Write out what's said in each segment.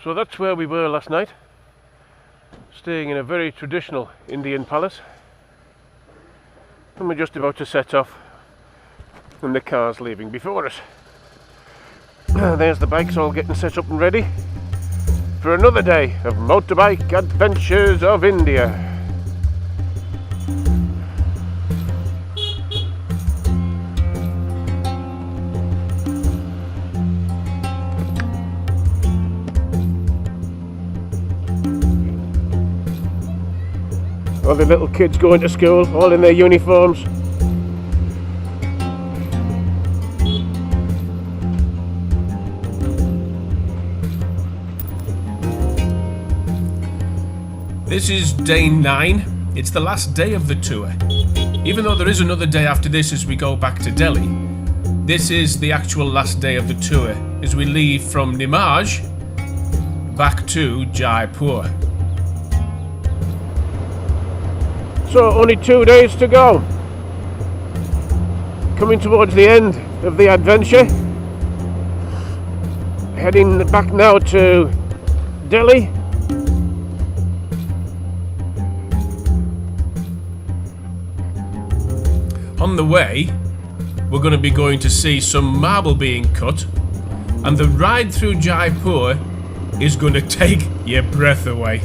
So that's where we were last night, staying in a very traditional Indian palace, and we're just about to set off and the car's leaving before us. There's the bikes all getting set up and ready for another day of motorbike adventures of India. All the little kids going to school, all in their uniforms. This is day 9. It's the last day of the tour. Even though there is another day after this as we go back to Delhi, this is the actual last day of the tour as we leave from Nimaj back to Jaipur. So only 2 days to go. Coming towards the end of the adventure. Heading back now to Delhi. On the way, we're going to be going to see some marble being cut, and the ride through Jaipur is going to take your breath away.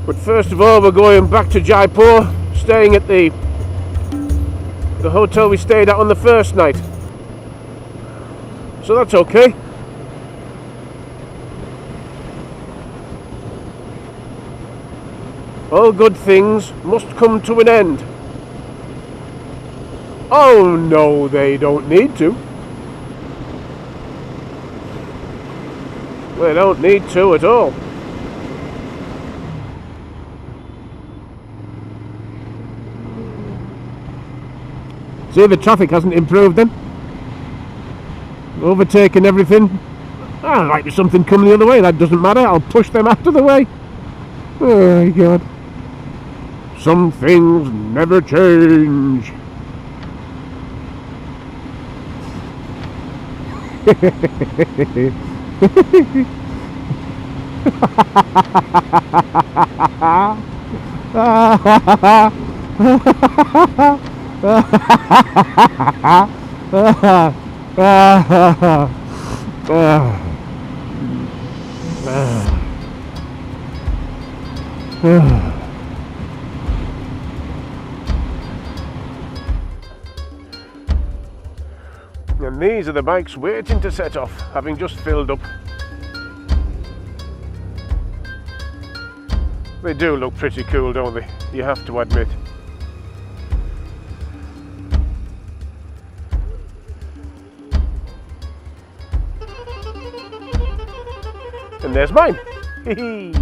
But first of all, we're going back to Jaipur, staying at the hotel we stayed at on the first night. So that's okay. All good things must come to an end. Oh no, they don't need to. They don't need to at all. See, the traffic hasn't improved then. Overtaken everything. Ah, might be something coming the other way, that doesn't matter, I'll push them out of the way. Oh my god. Some things never change. And these are the bikes waiting to set off, having just filled up. They do look pretty cool, don't they? You have to admit. And there's mine. Hee hee.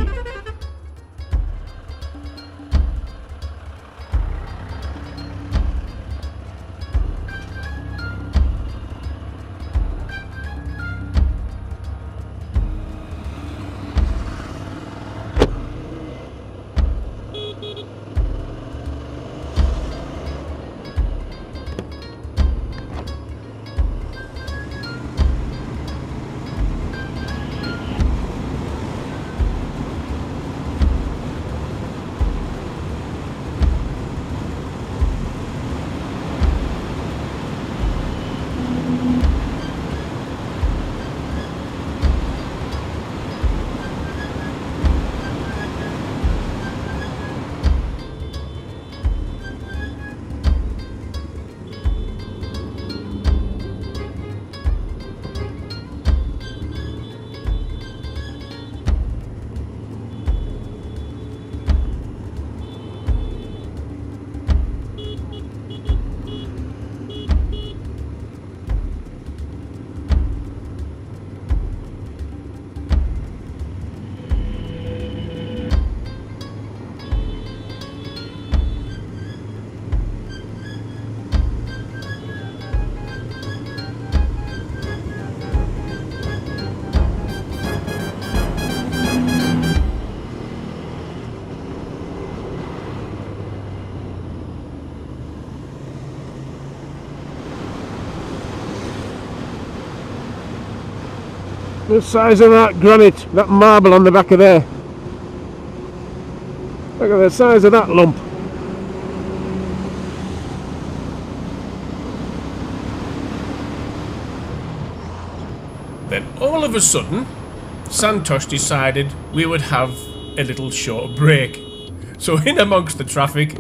The size of that granite, that marble on the back of there. Look at the size of that lump. Then all of a sudden, Santosh decided we would have a little short break. So in amongst the traffic,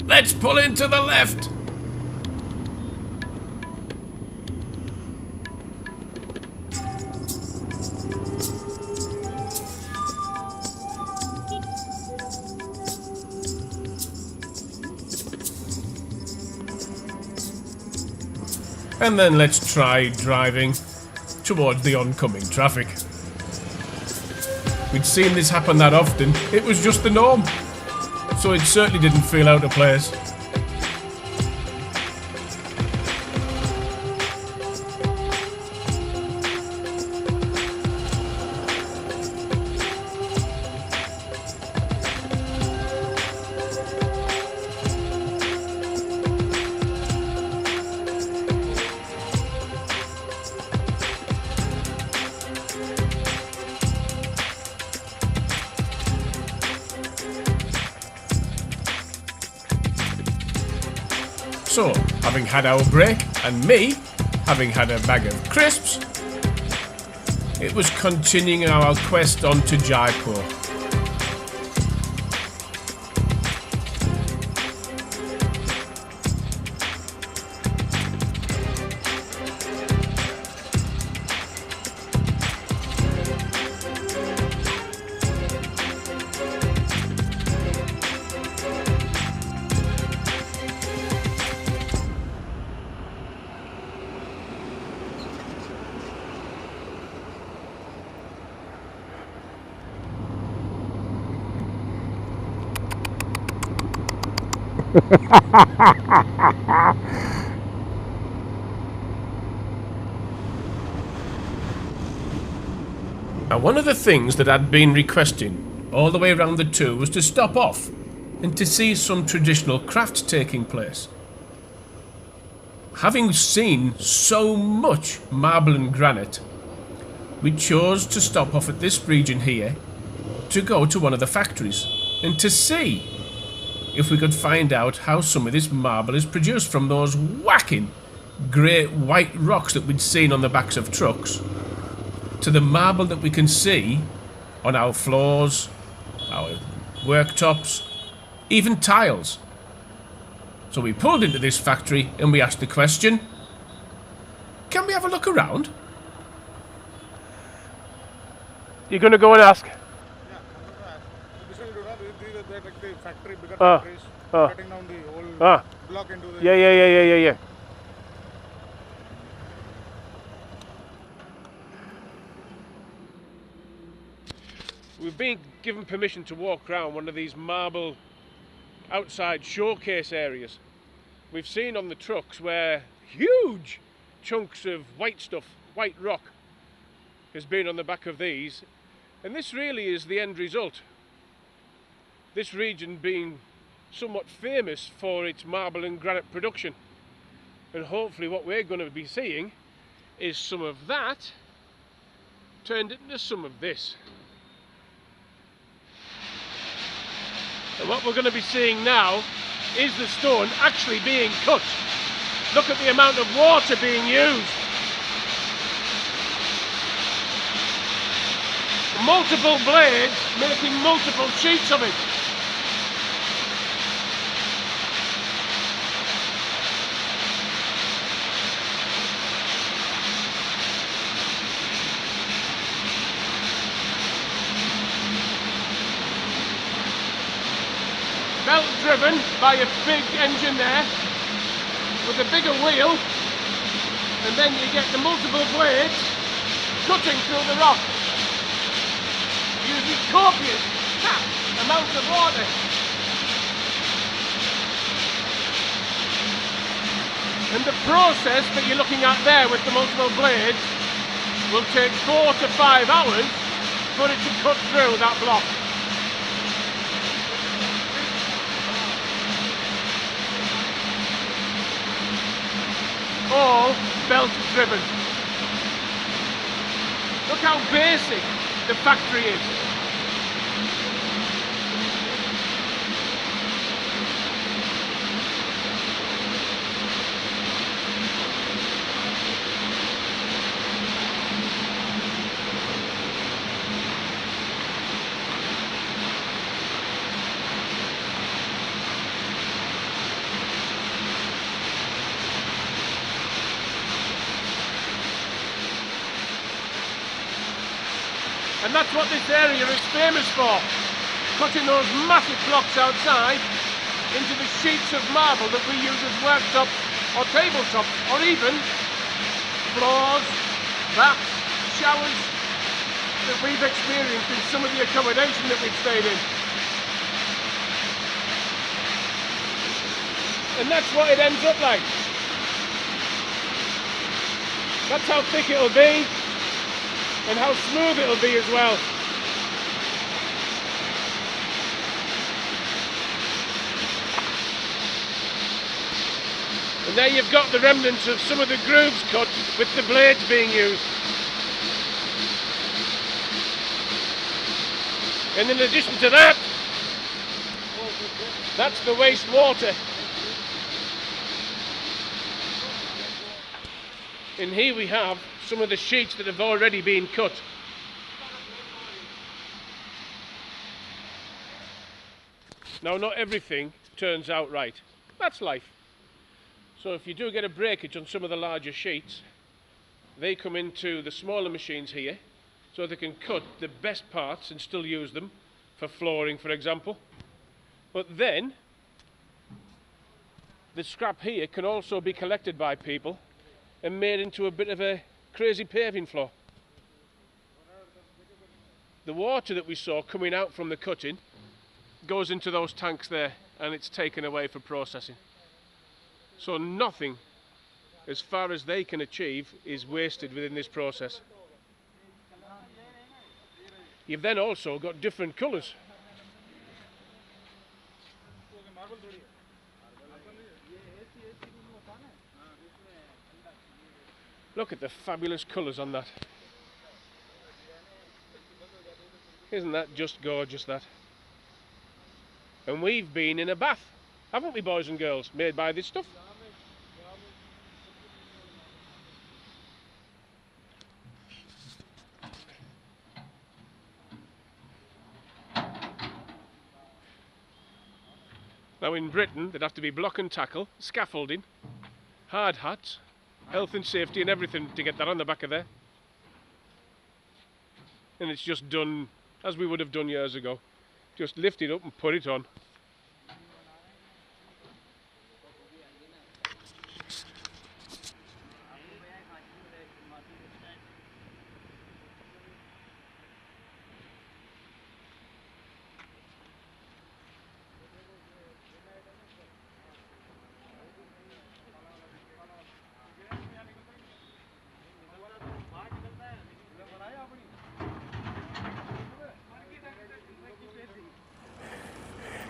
let's pull into the left. And then let's try driving towards the oncoming traffic. We'd seen this happen that often, it was just the norm. So it certainly didn't feel out of place. So, having had our break, and me having had a bag of crisps, it was continuing our quest on to Jaipur. Now, one of the things that I'd been requesting all the way around the tour was to stop off and to see some traditional crafts taking place. Having seen so much marble and granite, we chose to stop off at this region here to go to one of the factories and to see if we could find out how some of this marble is produced from those whacking great white rocks that we'd seen on the backs of trucks to the marble that we can see on our floors, our worktops, even tiles. So we pulled into this factory and we asked the question, can we have a look around? You're going to go and ask? Factory, bigger factories, cutting down the whole block into the... Yeah. We've been given permission to walk around one of these marble outside showcase areas. We've seen on the trucks where huge chunks of white stuff, white rock, has been on the back of these, and this really is the end result. This region being somewhat famous for its marble and granite production, and hopefully what we're going to be seeing is some of that turned into some of this. And what we're going to be seeing now is the stone actually being cut. Look at the amount of water being used. Multiple blades making multiple sheets of it. Belt driven by a big engine there with a bigger wheel, and then you get the multiple blades cutting through the rock using copious amounts of water. And the process that you're looking at there with the multiple blades will take 4 to 5 hours for it to cut through that block. All belt driven. Look how basic the factory is. And that's what this area is famous for, cutting those massive blocks outside into the sheets of marble that we use as worktop or tabletop, or even floors, baths, showers that we've experienced in some of the accommodation that we've stayed in. And that's what it ends up like. That's how thick it'll be, and how smooth it'll be as well. And there you've got the remnants of some of the grooves cut with the blades being used. And in addition to that, that's the wastewater. And here we have some of the sheets that have already been cut. Now, not everything turns out right. That's life. So if you do get a breakage on some of the larger sheets, they come into the smaller machines here, so they can cut the best parts and still use them for flooring, for example. But then the scrap here can also be collected by people and made into a bit of a crazy paving floor. The water that we saw coming out from the cutting goes into those tanks there, and it's taken away for processing. So nothing, as far as they can achieve, is wasted within this process. You've then also got different colours. Look at the fabulous colours on that. Isn't that just gorgeous, that? And we've been in a bath, haven't we, boys and girls, made by this stuff? Now in Britain, there'd have to be block and tackle, scaffolding, hard hats, health and safety and everything to get that on the back of there. And it's just done as we would have done years ago. Just lift it up and put it on.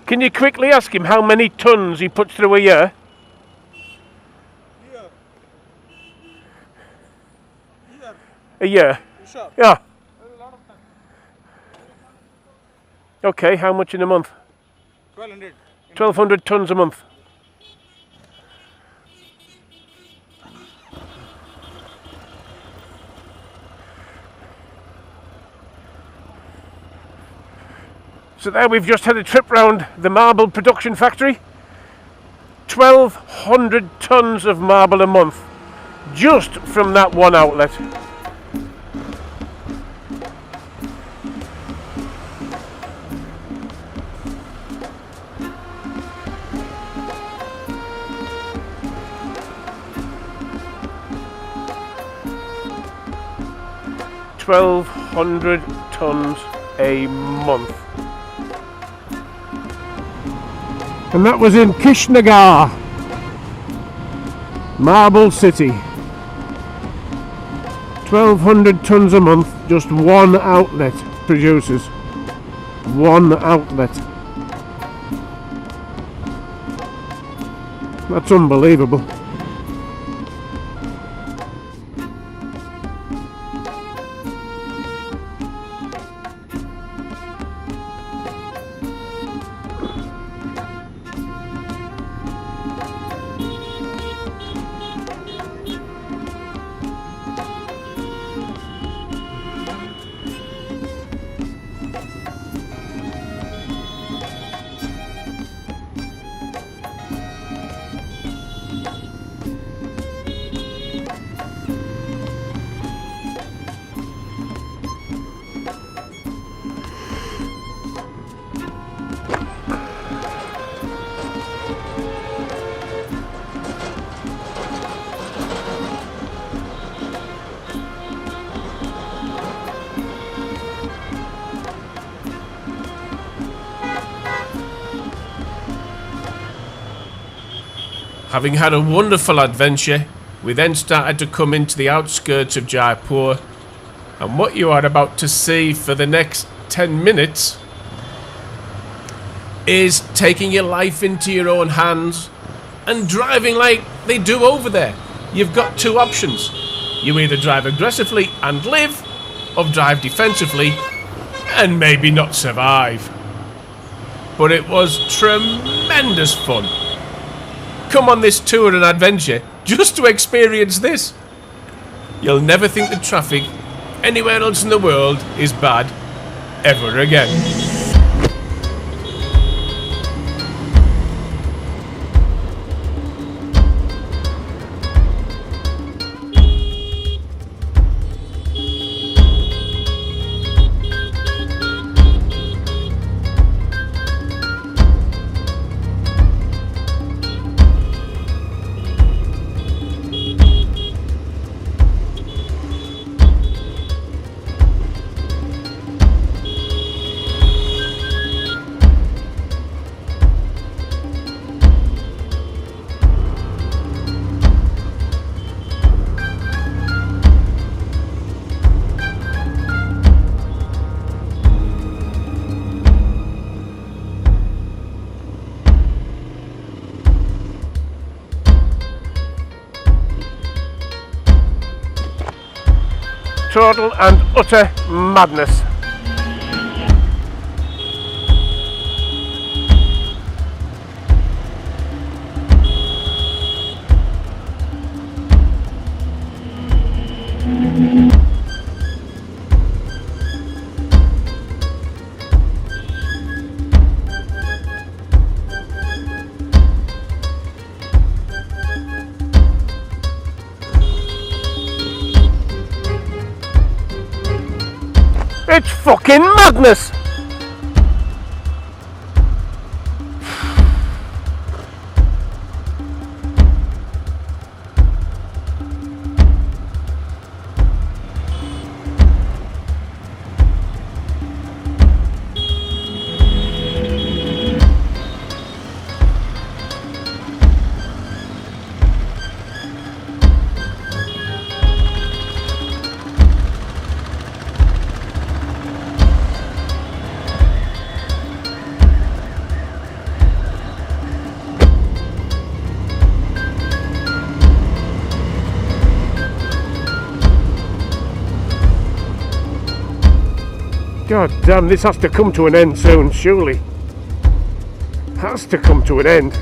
Can you quickly ask him how many tons he puts through a year? A year? Sure. Yeah. Okay, how much in a month? 1200. 1200 tons a month. So there we've just had a trip round the marble production factory. 1200 tons of marble a month, just from that one outlet. $1,200 tons a month. And that was in Kishnagar, Marble City. 1,200 tons a month, just one outlet produces. One outlet. That's unbelievable. Having had a wonderful adventure, we then started to come into the outskirts of Jaipur, and what you are about to see for the next 10 minutes is taking your life into your own hands and driving like they do over there. You've got two options. You either drive aggressively and live, or drive defensively and maybe not survive. But it was tremendous fun. Come on this tour and adventure just to experience this. You'll never think the traffic anywhere else in the world is bad ever again. Total and utter madness. It's fucking madness! God damn, this has to come to an end soon, surely. Has to come to an end.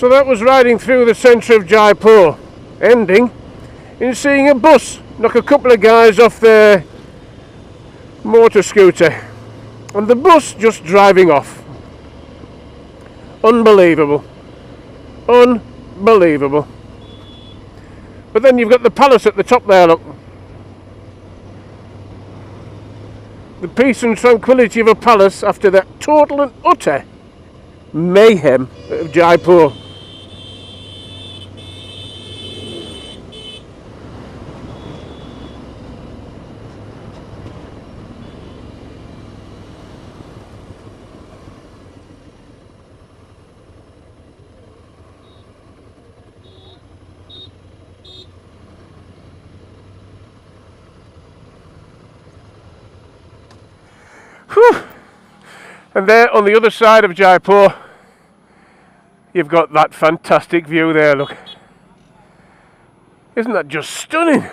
So that was riding through the centre of Jaipur, ending in seeing a bus knock a couple of guys off their motor scooter, and the bus just driving off. Unbelievable. Unbelievable. But then you've got the palace at the top there, look. The peace and tranquility of a palace after that total and utter mayhem of Jaipur. Whew. And there on the other side of Jaipur, you've got that fantastic view there, look. Isn't that just stunning?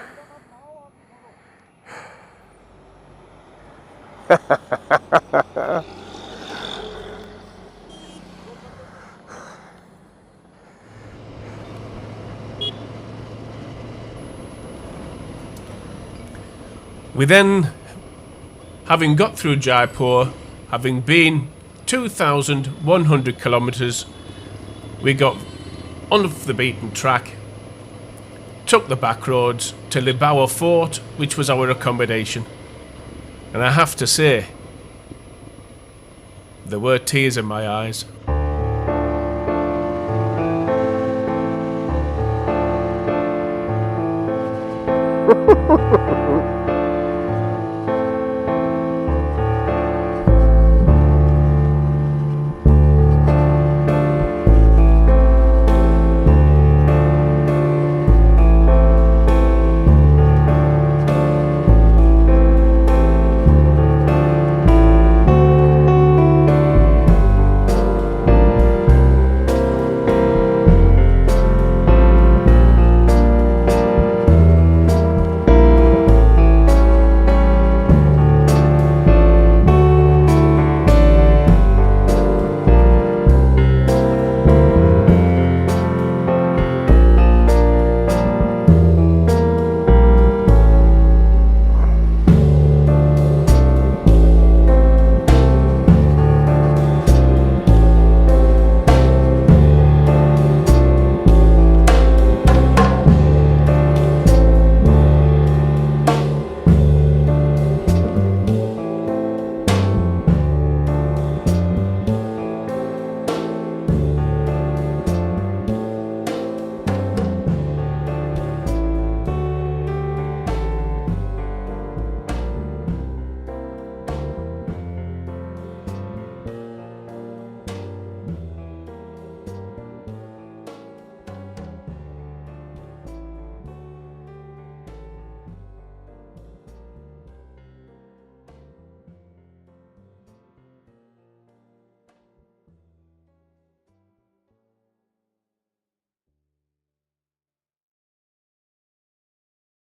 We then, having got through Jaipur, having been 2,100 kilometres, we got off the beaten track, took the back roads to Libawa Fort, which was our accommodation. And I have to say, there were tears in my eyes.